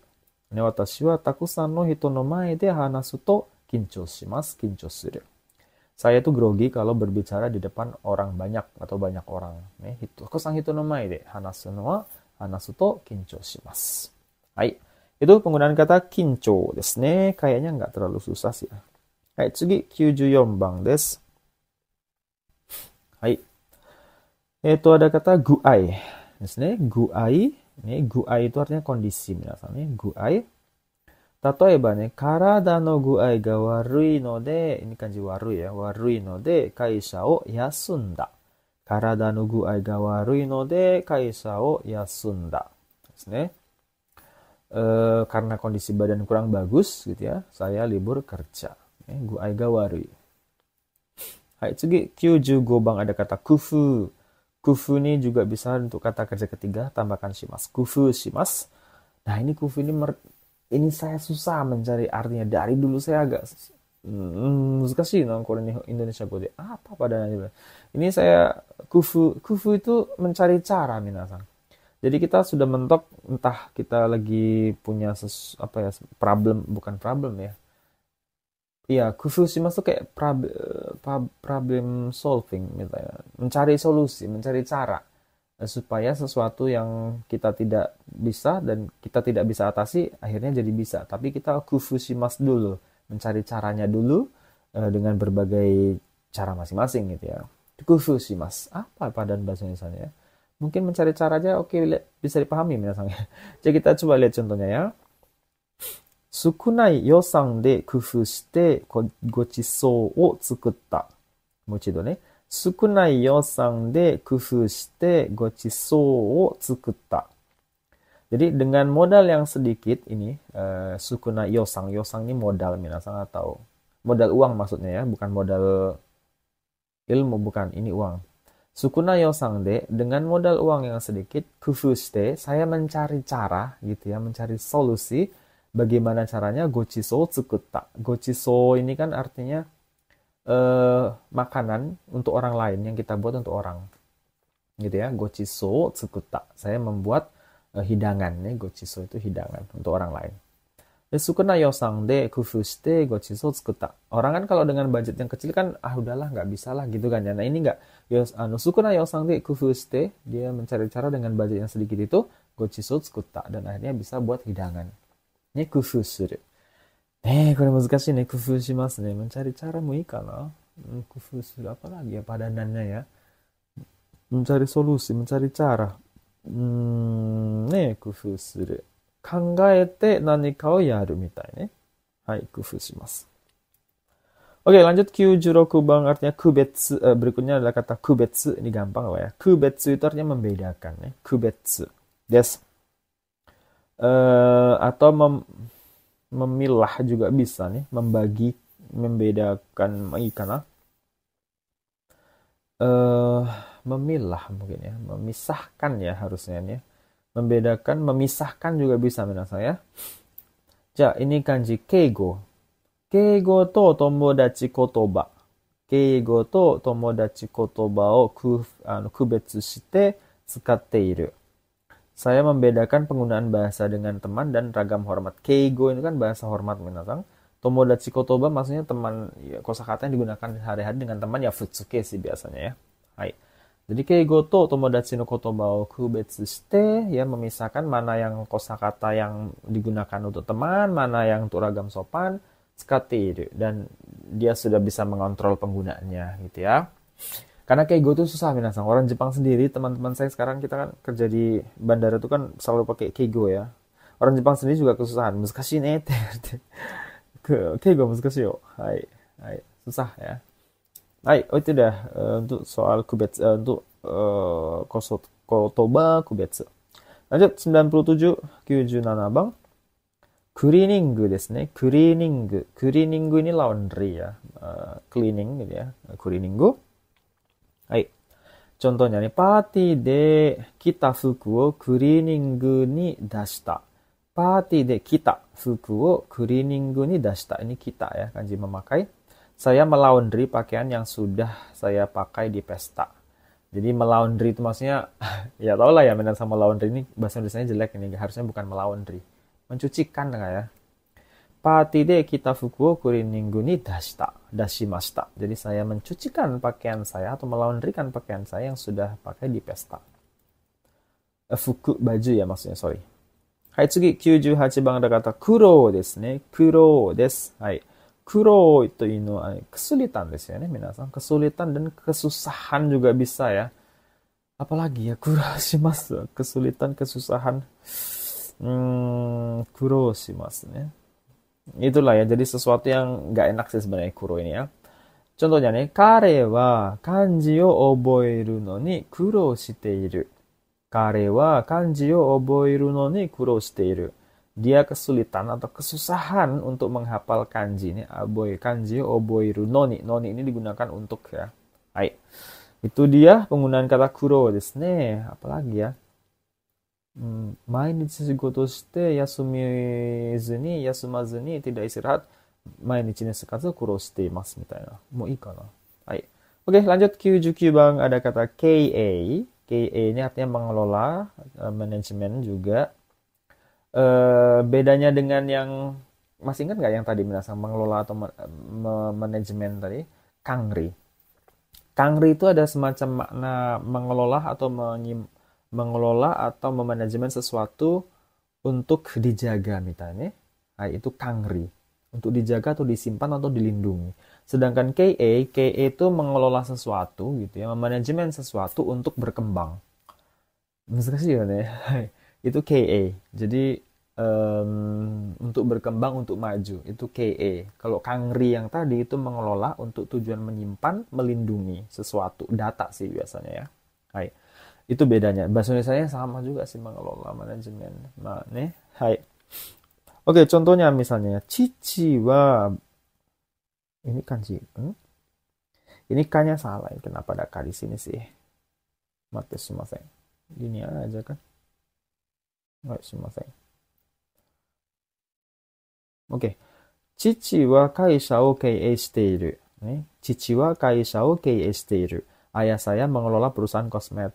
ね、私はたくさんの人の前で話すと緊張します。緊張する。Saya itu grogi kalau berbicara di depan orang banyak atau banyak orang. Ne, takusan hito no mae de hanasu no wa hanasu to kinchou shimasu. Hai. Itu penggunaan kata kinchou desu ne. Kayaknya nggak terlalu susah sih ya. Hai, 次94番です。はい。ada kata guai desu ne. Guai. Ini guai itu artinya kondisi. Minasan ne. Guai. Tatoeba ne, karada no guai ga warui no de, ini kanji warui ya, warui no de kaisha o yasunda. Karada no guai ga warui no de kaisha o yasunda. Desu ne. Karena kondisi badan kurang bagus gitu ya, saya libur kerja. Guai ga warui. Hai, 次 95番 ada kata kufu. Kufu ini juga bisa untuk kata kerja ketiga, tambahkan shimasu. Kufu shimasu. Nah, ini kufu ini saya susah mencari artinya. Dari dulu saya agak難しいなこれIndonesia Go de. Apa padanya? Ini saya kufu itu mencari cara minasan. Jadi kita sudah mentok, entah kita lagi punya bukan problem ya. Iya, kufu shimasu kayak problem solving misalnya. Mencari solusi, mencari cara supaya sesuatu yang kita tidak bisa dan kita tidak bisa atasi akhirnya jadi bisa. Tapi kita kufu shimasu dulu, mencari caranya dulu dengan berbagai cara masing-masing gitu ya. Kufu shimasu. Apa padan bahasa Indonesia ya? Mungkin mencari cara aja oke, bisa dipahami misalnya. Jadi kita coba lihat contohnya ya. Sukunai yosan de kufu shite gochishou o tsukutta. Mochido ne. Sukunai yosan de kufu shite gochishou o tsukutta. Jadi dengan modal yang sedikit ini, sukunai yosan. Yosan ini modal minasan atau modal uang maksudnya ya, bukan modal ilmu, bukan, ini uang. Sukunai yosan de, dengan modal uang yang sedikit, kufu shite, saya mencari cara gitu ya, mencari solusi. Bagaimana caranya? Gochishou tsukutta. Gochishou ini kan artinya makanan untuk orang lain yang kita buat untuk orang. Gitu ya. Gochishou tsukutta. Saya membuat hidangan. Gochishou itu hidangan untuk orang lain. Sukunai yosan de kufu shite gochishou tsukutta. Orang kan kalau dengan budget yang kecil kan udahlah nggak bisa lah gitu kan ya. Nah ini nggak. Sukunai yosan de kufu shite, dia mencari cara dengan budget yang sedikit itu gochishou tsukutta dan akhirnya bisa buat hidangan. Ini kufu suru. これ難しいね。工夫しますね。mencari caraもいいかな。kufu suru apa lagi ya padanannya ya. Mencari solusi, mencari cara. Kufu suru. 考えて何かをやるみたいね。はい、工夫します。Oke, lanjut 96 bang artinya kubetsu. Berikutnya adalah kata kubetsu. Ini gampang lah ya. Kubetsu itu artinya membedakan ya. Kubetsu. Yes. Atau memilah juga bisa nih, membagi, membedakan ikana. Memilah mungkin ya, memisahkan ya harusnya nih. Membedakan, memisahkan juga bisa minasan ya. Ja, ini kanji keigo. Keigo to tomodachi kotoba. Keigo to tomodachi kotoba o kubetsu shite tsukatte iru. Saya membedakan penggunaan bahasa dengan teman dan ragam hormat. Keigo itu kan bahasa hormat minasang. Tomodachi kotoba maksudnya teman, ya, kosakata yang digunakan sehari-hari dengan teman ya futsuke sih biasanya ya. Hai. Jadi keigo to tomodachi no kotoba o kubetsu shite ya memisahkan mana yang kosakata yang digunakan untuk teman, mana yang untuk ragam sopan, skate dan dia sudah bisa mengontrol penggunaannya gitu ya. Karena keigo tuh susah minasang. Orang Jepang sendiri, teman-teman saya sekarang kita kan kerja di bandara tuh kan selalu pakai keigo ya. Orang Jepang sendiri juga kesusahan. Muskashi ne te. Keigo muskashi yo. Hai. Hai. Susah ya. Hai, oh itu dah untuk soal kubetsu untuk kotoba kubetsu. Lanjut 97 97 bang. Cleaning desu ne. Cleaning. Cleaning ini laundry ya. Cleaning gitu ya. Cleaning. Hai. Contohnya nih, パーティーで着た服をクリーニングに出した。パーティーで着た服をクリーニングに出した。Ini kita ya, kanji memakai. Saya melaundry pakaian yang sudah saya pakai di pesta. Jadi melaundry itu maksudnya, ya tau lah ya, menan sama melaundry ini bahasa Indonesianya jelek ini, harusnya bukan melaundry. Mencucikan enggak ya? パーティーで着た服をクリーニングに出しました. Jadi saya mencucikan pakaian saya atau melaundrykan pakaian saya yang sudah pakai di pesta. Fuku baju ya maksudnya, sorry. Hai, 次98番 ada kata kuro desu ne. Kuro desu. Hai. Kuro itu kesulitan desu ya ne, minasan. Kesulitan dan kesusahan juga bisa ya. Apalagi ya kuro shimasu. Kesulitan, kesusahan. Kuro shimasu ne. Itulah ya, jadi sesuatu yang nggak enak sih sebenarnya kuro ini ya. Contohnya nih, kare wa kanji o oboeru no ni kuro shite iru. Kare wa kanji o oboeru no ni kuro shite iru. Dia kesulitan atau kesusahan untuk menghafal kanji ini. Kanji o oboeru no ni. No ni ini digunakan untuk ya. Hai. Itu dia penggunaan kata kuro desu ne. Apalagi ya? 毎日仕事して休まずに tidak istirahat 毎日の生活を苦労していますみたいな。もういいかな。はい。Oke, lanjut 99 bang, ada kata KA. KA ini artinya mengelola, manajemen juga. Bedanya dengan yang, masih ingat nggak yang tadi minasang mengelola atau manajemen tadi? Kangri. Kangri itu ada semacam makna mengelola atau memanajemen sesuatu untuk dijaga misalnya. Nah, itu kangri. Untuk dijaga atau disimpan atau dilindungi. Sedangkan KA itu mengelola sesuatu gitu ya, memanajemen sesuatu untuk berkembang.難しいよね. Itu KA. Jadi untuk berkembang, untuk maju, itu KA. Kalau kangri yang tadi itu mengelola untuk tujuan menyimpan, melindungi sesuatu, data sih biasanya ya. Hai. Itu bedanya. Bahasa Indonesia sama juga sih, mengelola, manajemen. Nah, nih, hai. Oke, contohnya misalnya, cici wa, ini kanji. Ini kanya salah. Kenapa ada ka di sini sih? Mate shimasen. Gini aja kan? Hai, shimasen. Oke. Cici wa kaisha o keie shite iru. Cici wa kaisha o keie shite iru. Ayah saya mengelola perusahaan kosmetik.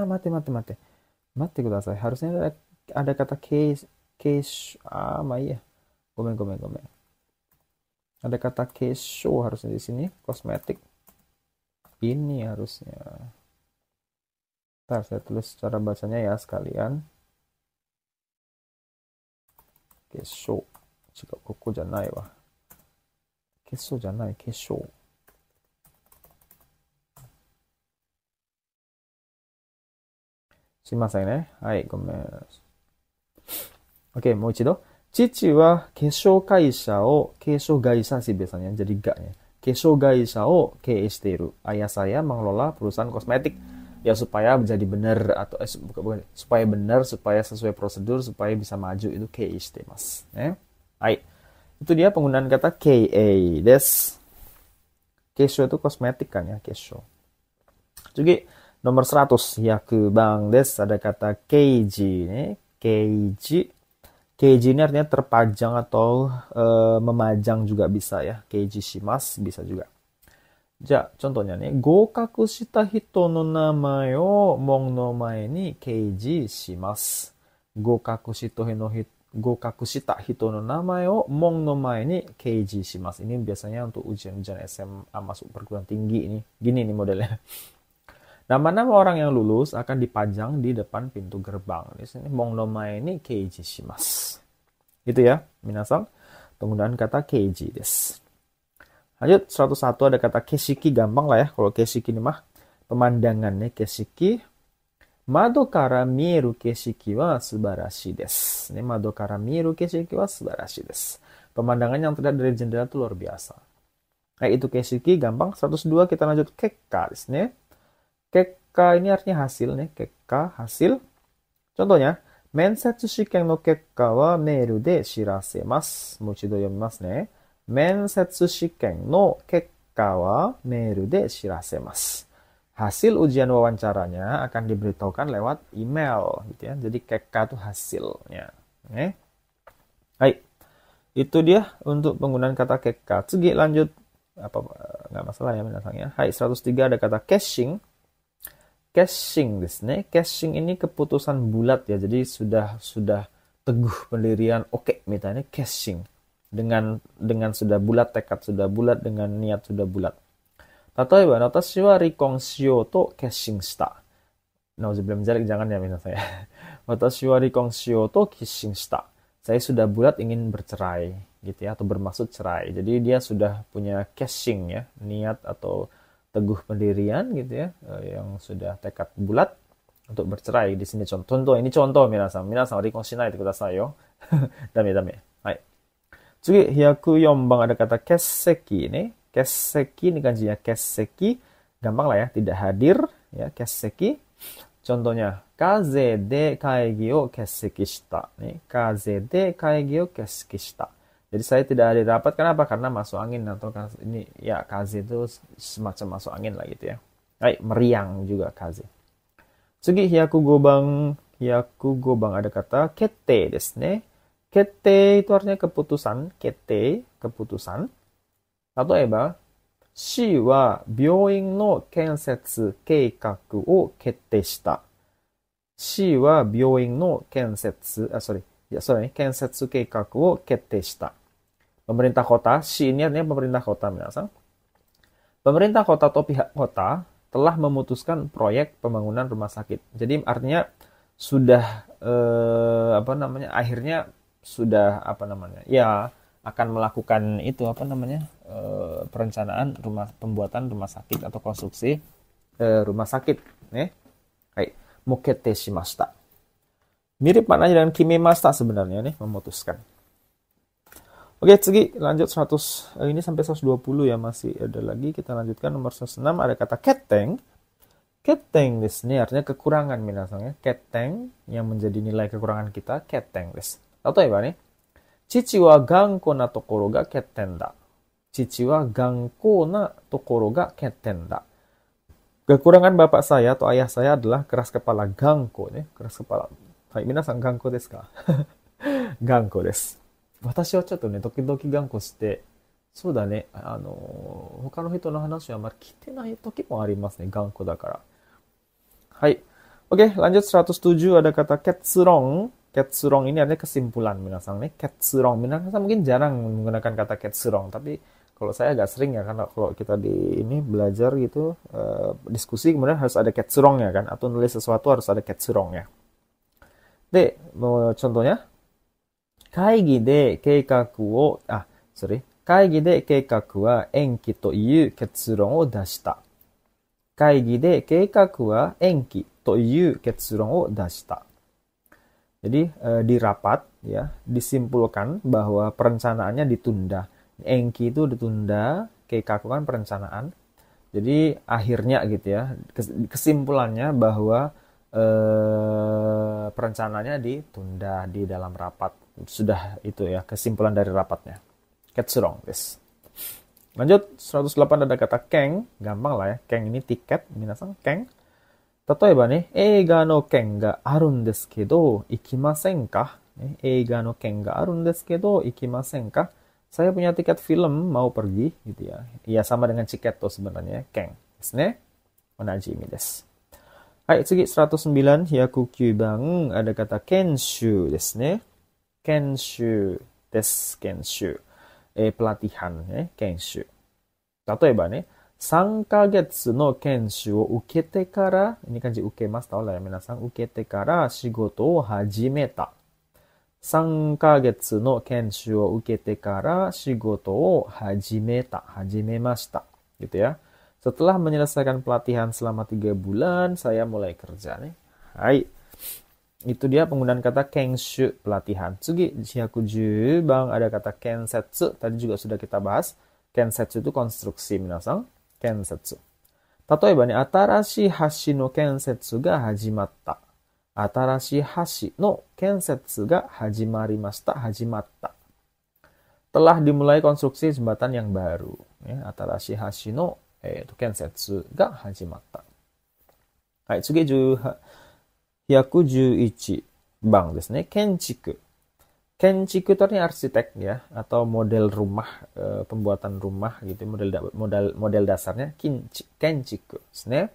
Mate. Mate kudasai. Harusnya ada kata case. Iya. Gomen. Ada kata kesho harusnya di sini. Kosmetik. Ini harusnya. Ntar saya tulis cara bacanya ya sekalian. Kesho. Jika koko janai wa. Kesho janai. Kesho. Shimasen ne. Hai, gomen. Oke, mau ichido. Cici wa kesho kaisha sih biasanya, jadi ga-nya. Kesho gaisha o keie shite iru. Ayah saya mengelola perusahaan kosmetik. Ya supaya menjadi benar atau bukan, supaya benar, supaya sesuai prosedur, supaya bisa maju, itu keie shite masu. Hai. Itu dia penggunaan kata KA desu. Kesho itu kosmetik kan ya, kesho. Juga nomor 100, yakubang desu, ada kata keiji. Keiji. Keiji ini artinya terpajang atau memajang juga bisa ya. Keiji shimasu bisa juga. じゃあ、contohnya nih, 合格した人の名前を門の前に掲示します。合格した人の名前を門の前に掲示します. Ini biasanya untuk ujian-ujian SMA masuk perguruan tinggi ini. Gini nih modelnya. Nama-nama orang yang lulus akan dipajang di depan pintu gerbang. Di sini mong no mae ni keiji shimasu. Itu ya, minasan. Penggunaan kata keiji desu. Lanjut, 101 ada kata keshiki, gampang lah ya. Kalau keshiki ini mah pemandangannya keshiki. Mado kara mieru keshiki wa subarashi desu. Ini mado kara mieru keshiki wa subarashi desu. Pemandangan yang terlihat dari jendela itu luar biasa. Itu keshiki, gampang. 102 kita lanjut kekka desu ne. Kekka ini artinya hasil nih, kekka hasil. Contohnya, mensetsu shiken no kekka wa meiru de shirasemasu. Mochido yomimasu ne. Mensetsu shiken no kekka wa meiru de shirasemasu. Hasil ujian wawancaranya akan diberitahukan lewat email gitu ya. Jadi kekka itu hasilnya. Hai. Itu dia untuk penggunaan kata kekka. Tsugi lanjut. Nggak masalah ya menasangnya. Hai, 103 ada kata caching. Caching desu ne. Caching ini keputusan bulat ya. Jadi sudah teguh pendirian. Oke, misalnya caching. Dengan sudah bulat, tekad sudah bulat, dengan niat sudah bulat. Tatoeba, watashi wa rikon shiyou to caching shita. Nauzubillah menjalik, jangan ya minasang ya. Watashi wa rikon shiyou to caching shita. Saya sudah bulat ingin bercerai gitu ya, atau bermaksud cerai. Jadi dia sudah punya caching ya, niat atau teguh pendirian gitu ya, yang sudah tekad bulat untuk bercerai. Di sini contoh, ini contoh minasan rikon shinai de kudasai yo. Dame. Hai. Tsugi, 104 bang ada kata kesseki nih. Kesseki ini kanjinya kesseki, gampang lah ya, tidak hadir ya, kesseki. Contohnya, kaze de kaigi o kesseki shita nih. Kaze de kaigi o kesseki shita. Jadi saya tidak hadir rapat, kenapa? Karena masuk angin, atau ini ya kaze itu semacam masuk angin lah gitu ya. Meriang juga kaze. Tsugi, hyakugo bang ada kata kette desu ne. Kette itu artinya keputusan, kette keputusan. Tatoeba, shi wa byouin no kensetsu keikaku o kette shita. Shi wa byouin no kensetsu keikaku o kette shita. Pemerintah kota, shi ini artinya pemerintah kota, minasan. Pemerintah kota atau pihak kota telah memutuskan proyek pembangunan rumah sakit. Jadi artinya sudah akhirnya sudah ya akan melakukan itu perencanaan pembuatan rumah sakit atau konstruksi rumah sakit. Mokette shimashita. Mirip maknanya dengan kimemashita sebenarnya nih, memutuskan. Oke, tsugi lanjut 100. Ini sampai 120 ya, masih ada lagi. Kita lanjutkan nomor 106 ada kata ketteng. Ketteng desu ne artinya kekurangan minasan ya. Ketteng yang menjadi nilai kekurangan kita, ketteng desu. Tatoeba nih, chichi wa ganko na tokoro ga ketten da. Chichi wa ganko na tokoro ga ketten da. Kekurangan bapak saya atau ayah saya adalah keras kepala, ganko nih, keras kepala. Hai, minasan ganko desu ka? Ganko desu. 私はちょっとね、時々頑固して、そうだね、他の人の話はあまり聞いてない時もありますね、頑固だから。はい。Oke, lanjut 107 ada kata ketsurong. Ketsurong ini artinya kesimpulan, minasang nih. Ketsurong, minasang mungkin jarang menggunakan kata ketsurong, tapi kalau saya agak sering ya, karena kalau kita di ini belajar gitu, diskusi kemudian harus ada ketsurongnya kan, atau nulis sesuatu harus ada ketsurongnya. Contohnya, 会議で計画は延期という結論を出した。会議で計画は延期という結論を出した。Jadi di rapat ya disimpulkan bahwa perencanaannya ditunda. Enki itu ditunda, keikaku kan perencanaan. Jadi akhirnya gitu ya, kesimpulannya bahwa perencanaannya ditunda di dalam rapat. Sudah itu ya kesimpulan dari rapatnya. Ketsurong desu. Lanjut 108 ada kata ken, gampang lah ya. Ken ini tiket, minasan ken. Tatoeba nih, eiga no ken ga arun desu kedo ikimasen ka? Eiga no ken ga arun desu kedo ikimasen ka? Saya punya tiket film mau pergi gitu ya. Iya sama dengan chiketo sebenarnya. Ken desu ne. Onajimi desu. Hai, tsugi 109 109 bang ada kata kenshu desu ne. Kenshu desu, kenshu. Pelatihan ya, kenshu. 例えばね、3ヶ月の研修を受けてから、ini kanji 受けます。tahu lah ya, 皆さん。受けてから仕事を始めた。3ヶ月の研修を受けてから仕事を始めた。始めました。Gitu ya. Setelah menyelesaikan pelatihan selama 3 bulan, saya mulai kerja nih. Hai. Itu dia penggunaan kata kenshu, pelatihan. Tsugi, 110番 ada kata kensetsu. Tadi juga sudah kita bahas. Kensetsu itu konstruksi, minasan. Kensetsu. 例えばね、新しい橋の建設が始まった。新しい橋の建設が始まりました。始まった。Telah dimulai konstruksi jembatan yang baru. Ya, 新しい橋の、建設が始まった。はい、次111番ですね。建築。Kenchiku itu artinya arsitek ya, atau model rumah, pembuatan rumah gitu, model dasarnya kenchiku desu ne.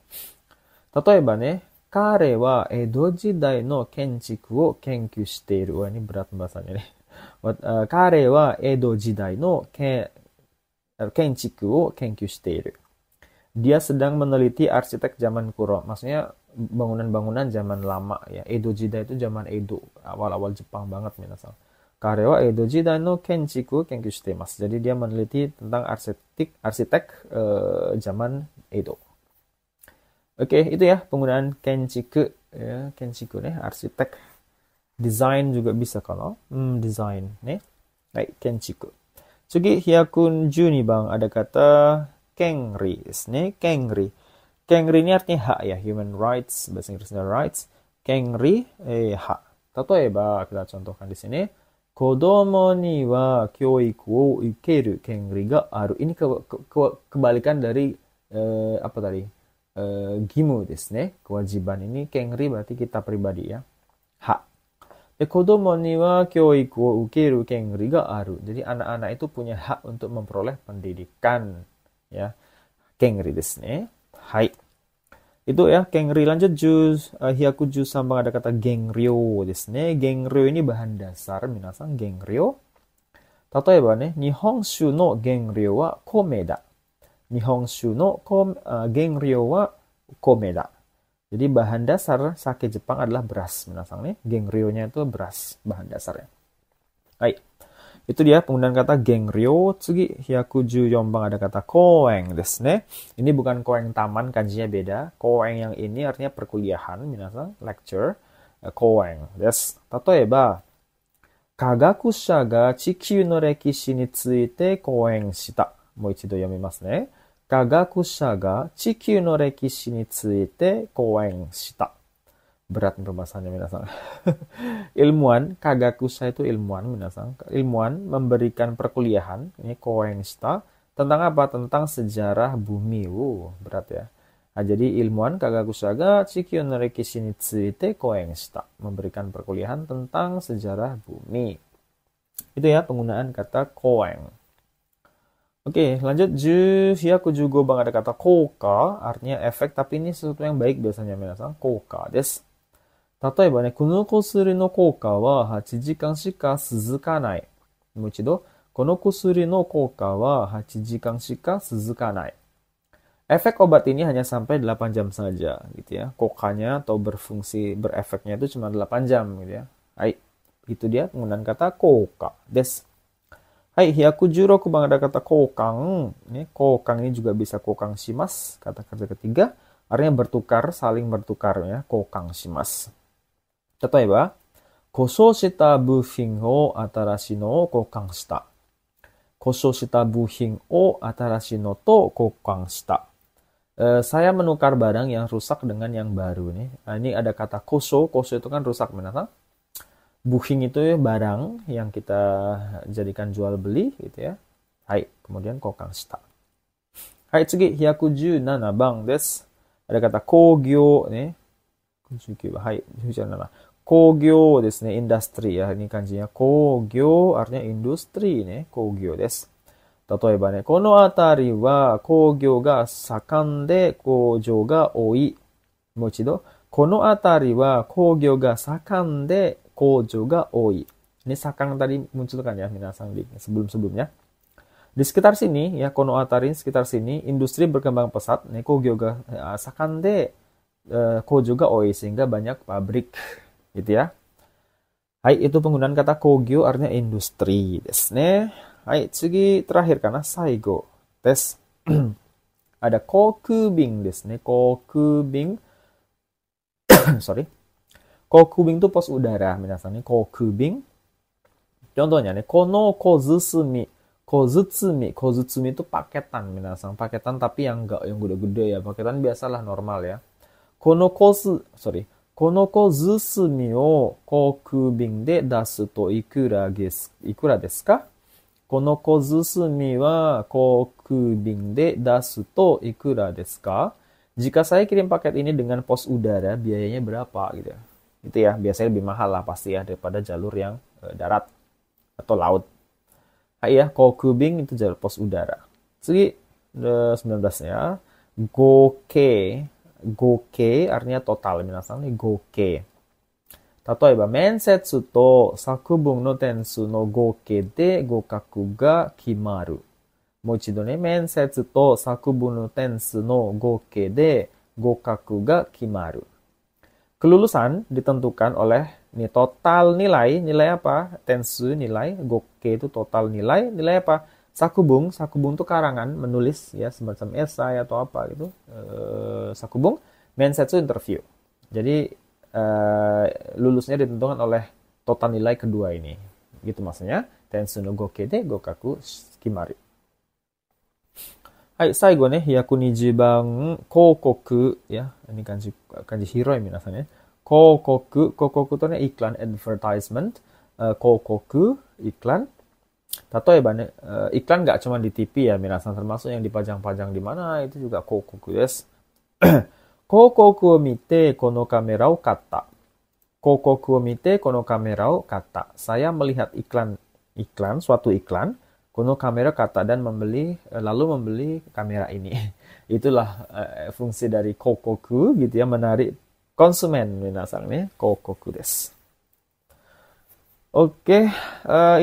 例えばね、彼は江戸時代の建築を研究している。Wah, ini berat bahasanya nih. 彼は江戸時代の建築を研究している。Dia sedang meneliti arsitek zaman kuno. Maksudnya bangunan-bangunan zaman lama ya. Edo Jidai itu zaman Edo, awal-awal Jepang banget minasan. Karewa Edo Jidai no kenchiku kenkyū shitemasu. Jadi dia meneliti tentang arsitek zaman Edo. Oke, itu ya penggunaan kenchiku ya, kenchiku nih, arsitek. Desain juga bisa kalau desain nih. Baik, kenchiku. Tsugi 112番 ada kata kengri desu ne. Kengri. Kengri ini artinya hak ya, human rights, bahasa Inggrisnya rights. Kengri hak. Tatoeba kita contohkan di sini. Kodomo ni wa kyouiku wo ukeru kengri ga aru. Ini kebalikan dari apa tadi? Gimu desu ne. Kewajiban ini kengri berarti kita pribadi ya. Hak. Kodomo ni wa kyouiku wo ukeru kengri ga aru. Jadi anak-anak itu punya hak untuk memperoleh pendidikan ya. Kengri desu ne. Hai. Itu ya, kengri. Lanjut hyakuju sambang ada kata genryo desu ne. Genryo ini bahan dasar, minasan genryo. Tatoeba ne, Nihonshu no genryo wa kome da. Nihonshu no genryo wa kome da. Jadi bahan dasar sake Jepang adalah beras, minasan ne. Genryo-nya itu beras, bahan dasarnya. Hai. Itu dia penggunaan kata genryo. Tsugi 114 bang ada kata koeng desu ne. Ini bukan koeng taman, kanjinya beda. Koeng yang ini artinya perkuliahan, minasan, lecture. Koeng desu. Tatoeba, kagakusha ga chikyū no rekishi ni tsuite koeng shita. Mo ichido yomimasu ne. Kagakusha ga chikyū no rekishi ni tsuite koeng shita. Berat pembahasannya minasan. Ilmuwan, kagakusha itu ilmuwan minasan. Ilmuwan memberikan perkuliahan, ini koeng shita, tentang apa? Tentang sejarah bumi. Berat ya. Nah, jadi ilmuwan kagakusha ga chikyū no rekishi ni tsuite koeng shita, memberikan perkuliahan tentang sejarah bumi. Itu ya penggunaan kata koeng. Oke, lanjut 115 bang ada kata koka, artinya efek, tapi ini sesuatu yang baik biasanya minasan. Koka desu. 例えばね、この薬の効果は8時間しか続かない。もう一度、この薬の効果は8時間しか続かない。Efek obat ini hanya sampai 8 jam saja, gitu ya. Kokanya atau berefeknya itu cuma 8 jam, gitu ya. Hai, itu dia penggunaan kata koka desu. Hai, 116 bang ada kata kokang. Kokang ini juga bisa kokang shimasu, kata kerja ketiga. Artinya bertukar, saling bertukar ya. Kokang shimasu. 例えば、故障した部品を新しいのを交換した。故障した部品を新しいのと交換した。Saya menukar barang yang rusak dengan yang baru nih. Nah, ini ada kata koso. Koso itu kan rusak, benar. Buhin itu barang yang kita jadikan jual beli gitu ya. Hai, kemudian kokang shita. Hai, tsugi 117 bang desu. Ada kata kogyo nih. Hai, 117. kogyo desu ne, industri ya. Ini kanjinya kogyo artinya industri ne, kogyo desu. 例えばね、この辺りは工業が盛んで工場が多い。もう一度。この辺りは工業が盛んで工場が多い. Ini sakang tadi muncul kan ya, minasang di sebelum-sebelumnya. Di sekitar sini, ya, kono atari, sekitar sini, industri berkembang pesat. Ne, kogyo ga sakan de kojo ga oi, sehingga banyak pabrik. Gitu ya. Hai, itu penggunaan kata kogyo artinya industri desu ne. Hai, tsugi terakhir kana saigo desu. Ada kokubing desu ne. Kokubing. Sorry. Kokubing itu pos udara, minasang ni kokubing. Contohnya nih, kono kozutsumi. Kozutsumi itu paketan, minasang. Paketan tapi yang enggak yang gede-gede ya. Paketan biasalah normal ya. Kono kozutsumi o kokubing de dasu to ikura desu ka? Kono kozutsumi wa kokubing de dasu to ikura desu ka? Jika saya kirim paket ini dengan pos udara, biayanya berapa gitu ya. Itu ya, biasanya lebih mahal lah pasti ya daripada jalur yang darat atau laut. Ya, kokubing itu jalur pos udara. Segi 19-nya, goke. Goke artinya total, minasang nih goke. Tatoeba, mensetsu to sakubun no tensu no goke de gokaku ga kimaru. Mochido ne, mensetsu to sakubun no tensu no goke de gokaku ga kimaru. Kelulusan ditentukan oleh ini total nilai apa? Tensu nilai, goke itu total nilai apa? Sakubung itu karangan, menulis ya semacam esai atau apa gitu. Sakubung, mensetsu interview. Jadi lulusnya ditentukan oleh total nilai kedua ini. Gitu maksudnya. Tensu no goke de gokaku kimaru. Hai, saigo ne, hyaku 20番 kokoku ya. Ini kanji hiroi minasan ya. Kokoku itu ne iklan, advertisement. Kokoku iklan. Tatoeba ne, iklan nggak cuma di TV ya, minasan, termasuk yang dipajang-pajang di mana itu juga kokoku desu. Kokoku o mite kono kamera o katta. Kokoku o mite kono kamera o katta. Saya melihat suatu iklan, kono kamera katta, dan lalu membeli kamera ini. Itulah fungsi dari kokoku gitu ya, menarik konsumen, minasan nih, kokoku desu. Oke,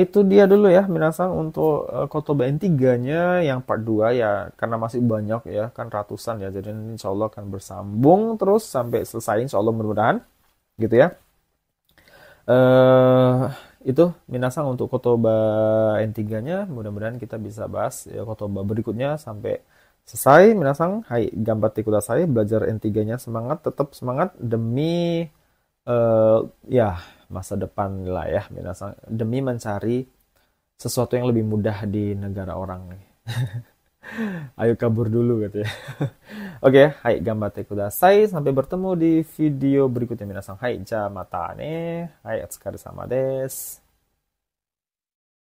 itu dia dulu ya, minasan, untuk kotoba N3-nya yang part 2 ya, karena masih banyak ya, kan ratusan ya, jadi insya Allah akan bersambung terus sampai selesai, insya Allah mudah-mudahan, gitu ya. Itu minasan untuk kotoba N3-nya, mudah-mudahan kita bisa bahas ya kotoba berikutnya sampai selesai, minasan. Hai, gambatte kudasai, belajar N3-nya, semangat, tetap semangat demi ya masa depan lah ya, minasan, demi mencari sesuatu yang lebih mudah di negara orang nih. Ayo kabur dulu gitu ya. Oke, hai, gambatte kudasai. Sampai bertemu di video berikutnya, minasan. Hai, ja mata ne. Hai, otsukare sama desu.